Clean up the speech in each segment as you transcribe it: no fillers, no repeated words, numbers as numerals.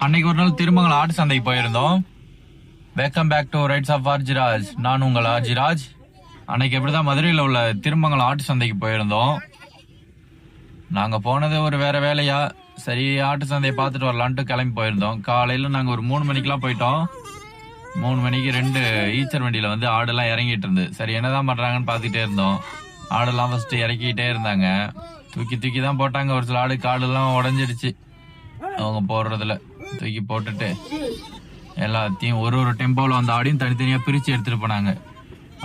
அன்னைக்கு ஒரு நாள் திருமங்கலம் ஆட்டு சந்தைக்கு போயிருந்தோம். Welcome back to rides of Arjiraj. நான் உங்கள் ஆர்ஜிராஜ். அன்னைக்கு எப்படிதான் மதுரையில் உள்ள திருமங்கலம் ஆட்டு சந்தைக்கு போயிருந்தோம். நாங்கள் போனது ஒரு வேற வேலையா, சரி ஆட்டு சந்தையை பார்த்துட்டு வரலான்ட்டு கிளம்பி போயிருந்தோம். காலையில் நாங்கள் ஒரு 3 மணிக்கெலாம் போயிட்டோம். 3 மணிக்கு 2 ஈச்சர் வண்டியில் வந்து ஆடெல்லாம் இறங்கிட்டு இருந்து, சரி என்னதான் பண்ணுறாங்கன்னு பார்த்துட்டே இருந்தோம். ஆடெல்லாம் ஃபஸ்ட்டு இறக்கிட்டே இருந்தாங்க. தூக்கி தான் போட்டாங்க. ஒரு சில ஆடு காடெல்லாம் உடஞ்சிடுச்சு. அவங்க போடுறதுல தூக்கி போட்டுட்டு எல்லாத்தையும் ஒரு டெம்போவில் அந்த ஆடையும் தனித்தனியாக பிரித்து எடுத்துகிட்டு போனாங்க.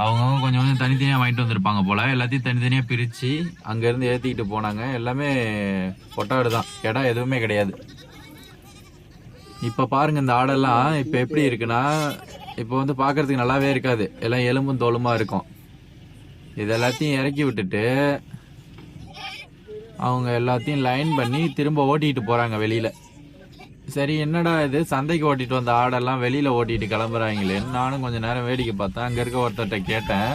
அவங்கவுங்க கொஞ்சம் தனித்தனியாக வாங்கிட்டு வந்திருப்பாங்க போல். எல்லாத்தையும் தனித்தனியாக பிரித்து அங்கேருந்து ஏற்றிக்கிட்டு போனாங்க. எல்லாமே பொட்டாடு தான், இடம் எதுவுமே கிடையாது. இப்போ பாருங்கள், இந்த ஆடெல்லாம் இப்போ எப்படி இருக்குன்னா, இப்போ வந்து பார்க்குறதுக்கு நல்லாவே இருக்காது. எல்லாம் எலும்பும் தோலுமாக இருக்கும். இது எல்லாத்தையும் இறக்கி விட்டுட்டு அவங்க எல்லாத்தையும் லைன் பண்ணி திரும்ப ஓட்டிகிட்டு போகிறாங்க வெளியில். சரி என்னடா இது, சந்தைக்கு ஓட்டிகிட்டு வந்த ஆடெல்லாம் வெளியில் ஓட்டிகிட்டு கிளம்புறாங்களேன்னு நானும் கொஞ்சம் நேரம் வேடிக்கை பார்த்தேன். அங்கே இருக்க ஒருத்தர்கிட்ட கேட்டேன்.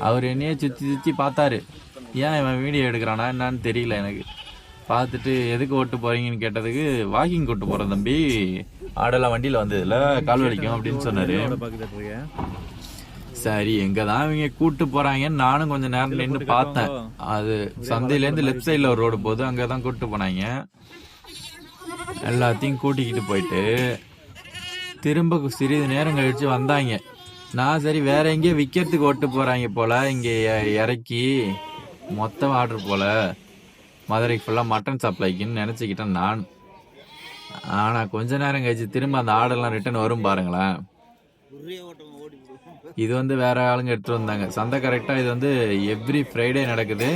அவர் என்னையே சுற்றி பார்த்தாரு. ஏன் இவன் வீடியோ எடுக்கிறானா என்னான்னு தெரியல எனக்கு. பார்த்துட்டு எதுக்கு ஓட்டு போகிறீங்கன்னு கேட்டதுக்கு, வாக்கிங் கூட்டு போகிறேன் தம்பி, ஆடெல்லாம் வண்டியில் வந்ததில்ல, கால் வலிக்கும் அப்படின்னு சொன்னார். சரி எங்கே தான் இவங்க கூட்டு போகிறாங்கன்னு நானும் கொஞ்சம் நேரம் நின்று பார்த்தேன். அது சந்தையிலேருந்து லெஃப்ட் சைடில் ஒரு ரோடு போகுது, அங்கே தான் கூப்பிட்டு போனாங்க. எல்லாத்தையும் கூட்டிக்கிட்டு போயிட்டு திரும்ப சிறிது நேரம் கழித்து வந்தாங்க. நான் சரி வேற எங்கேயோ விற்கிறதுக்கு ஓட்டு போகிறாங்க போல், இங்கே இறக்கி மொத்தம் ஆர்டர் போல் மதுரைக்கு ஃபுல்லாக மட்டன் சப்ளைக்குன்னு நினச்சிக்கிட்டேன் நான். ஆனால் கொஞ்ச நேரம் கழிச்சு திரும்ப அந்த ஆர்டர்லாம் ரிட்டர்ன் வரும் பாருங்களேன். இது வந்து வேற ஆளுங்க எடுத்துகிட்டு வந்தாங்க. சந்தை கரெக்டாக இது வந்து எவ்ரி ஃப்ரைடே நடக்குது.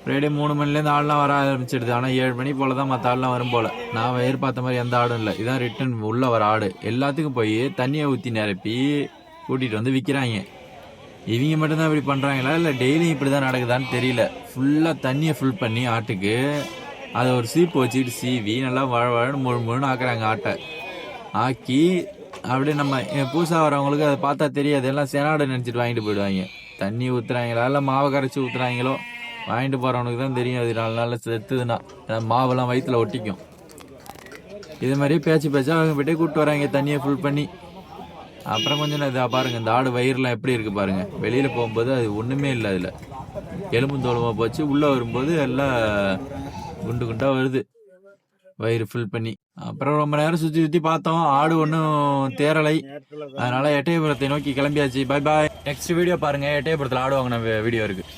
ஃப்ரைடே 3 மணிலேருந்து ஆடெலாம் வர ஆரம்பிச்சிடுது. ஆனால் 7 மணி போல் தான் மற்ற ஆடெலாம் வரும் போல். நான் எதிர்பார்த்த மாதிரி எந்த ஆடும் இல்லை. இதான் ரிட்டன் உள்ளே வர ஆடு. எல்லாத்துக்கும் போய் தண்ணியை ஊற்றி நிரப்பி கூட்டிகிட்டு வந்து விற்கிறாங்க. இவங்க மட்டும்தான் இப்படி பண்ணுறாங்களா இல்லை டெய்லியும் இப்படி தான் நடக்குதான்னு தெரியல. ஃபுல்லாக தண்ணியை ஃபுல் பண்ணி ஆட்டுக்கு அதை ஒரு சீப்பு வச்சுக்கிட்டு சீவி நல்லா வழன்னு முழுன்னு ஆக்குறாங்க. ஆட்டை ஆக்கி அப்படியே நம்ம புதுசாக வரவங்களுக்கு அதை பார்த்தா தெரியாது. எல்லாம் செனாடை நினச்சிட்டு வாங்கிட்டு போயிடுவாங்க. தண்ணி ஊற்றுறாங்களா இல்லை மாவை கரைச்சி ஊற்றுறாங்களோ வாங்கிட்டு போகிறவனுக்கு தான் தெரியும். அது 4 நாளில் செத்துதுன்னா மாவெல்லாம் வயிற்றுல ஒட்டிக்கும். இது மாதிரி பேச்சா அவங்க போய்ட்டே கூப்பிட்டு வராங்க தண்ணியை ஃபுல் பண்ணி. அப்புறம் கொஞ்சம் இதாக பாருங்கள், இந்த ஆடு வயிறுலாம் எப்படி இருக்குது பாருங்கள். வெளியில் போகும்போது அது ஒன்றுமே இல்லை, அதில் எலும்பு தோலுமாக போச்சு. உள்ளே வரும்போது எல்லாம் குண்டு குண்டாக வருது, வயிறு ஃபில் பண்ணி. அப்புறம் ரொம்ப நேரம் சுற்றி பார்த்தோம். ஆடு ஒன்றும் தேரலை. அதனால எட்டயபுரத்தை நோக்கி கிளம்பியாச்சு. பாய் பாய். நெக்ஸ்ட் வீடியோ பாருங்கள். எட்டயபுரத்தில் ஆடு வாங்கின வீடியோ இருக்குது.